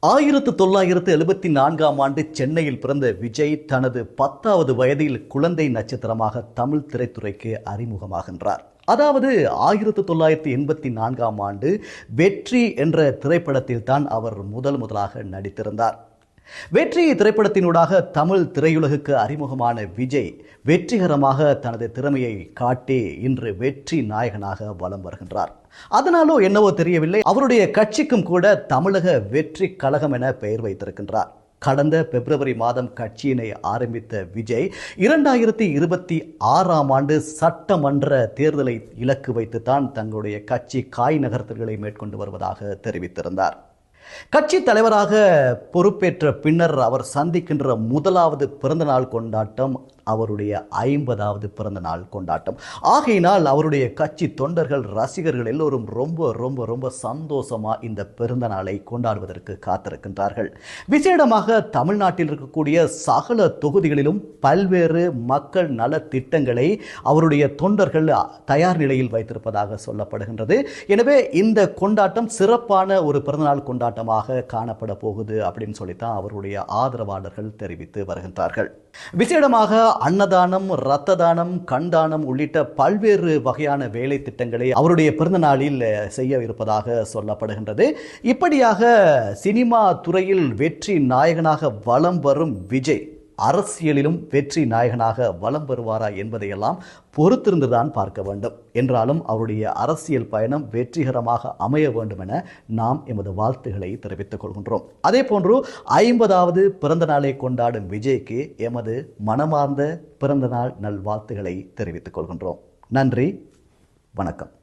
1974ஆம் ஆண்டு சென்னையில் பிறந்த விஜய் தனது 10வது வயதில் குழந்தை நட்சத்திரமாக தமிழ் திரைத்துறைக்கு அறிமுகமாகின்றார். அதாவது 1984ஆம் ஆண்டு வெற்றி என்ற திரைப்படத்தில் தான் அவர் முதலாக நடித்திருந்தார். வெற்றி திரைப்படத்தினூடாக தமிழ் திரையுலகுக்கு அறிமுகமான விஜய் வெற்றிகரமாக தனது திறமையை காட்டி இன்று வெற்றி நாயகனாக வலம் வருகின்றார். அதனாலோ என்னவோ தெரியவில்லை, அவருடைய கட்சிக்கும் கூட தமிழக வெற்றி கழகம் என பெயர் வைத்திருக்கின்றார். கடந்த பிப்ரவரி மாதம் கட்சியினை ஆரம்பித்த விஜய் 2026ஆம் ஆண்டு சட்டமன்ற தேர்தலை இலக்கு வைத்துத்தான் தங்களுடைய கட்சி காய் நகர்த்தல்களை மேற்கொண்டு வருவதாக தெரிவித்திருந்தார். கட்சி தலைவராக பொறுப்பேற்ற பின்னர் அவர் சந்திக்கின்ற முதலாவது பிறந்தநாள் கொண்டாட்டம் அவருடைய 50வது பிறந்தநாள் கொண்டாட்டம். ஆகையினால் அவருடைய கட்சி தொண்டர்கள், ரசிகர்கள் எல்லோரும் ரொம்ப ரொம்ப ரொம்ப சந்தோஷமா இந்த பிறந்த நாளை கொண்டாடுவதற்கு காத்திருக்கின்றார்கள். விசேடமாக தமிழ்நாட்டில் இருக்கக்கூடிய சகல தொகுதிகளிலும் பல்வேறு மக்கள் நல திட்டங்களை அவருடைய தொண்டர்கள் தயார் நிலையில் வைத்திருப்பதாக சொல்லப்படுகின்றது. எனவே இந்த கொண்டாட்டம் சிறப்பான ஒரு பிறந்தநாள் கொண்டாட்டமாக காணப்பட போகுது அப்படின்னு சொல்லித்தான் அவருடைய ஆதரவாளர்கள் தெரிவித்து வருகின்றார்கள். விசேடமாக அன்னதானம், இரத்த தானம், கண்தானம் உள்ளிட்ட பல்வேறு வகையான வேலை திட்டங்களை அவருடைய பிறந்த நாளில் செய்ய இருப்பதாக சொல்லப்படுகின்றது. இப்படியாக சினிமா துறையில் வெற்றி நாயகனாக வலம் வரும் விஜய் அரசியலிலும் வெற்றி நாயகனாக வலம் வருவாரா என்பதையெல்லாம் பொறுத்திருந்துதான் பார்க்க வேண்டும். என்றாலும் அவருடைய அரசியல் பயணம் வெற்றிகரமாக அமைய வேண்டும் என நாம் எமது வாழ்த்துக்களை தெரிவித்துக் கொள்கின்றோம். அதே போன்று 50வது பிறந்த நாளை கொண்டாடும் விஜய்க்கு எமது மனமார்ந்த பிறந்த நாள் நல்வாழ்த்துக்களை தெரிவித்துக் கொள்கின்றோம். நன்றி, வணக்கம்.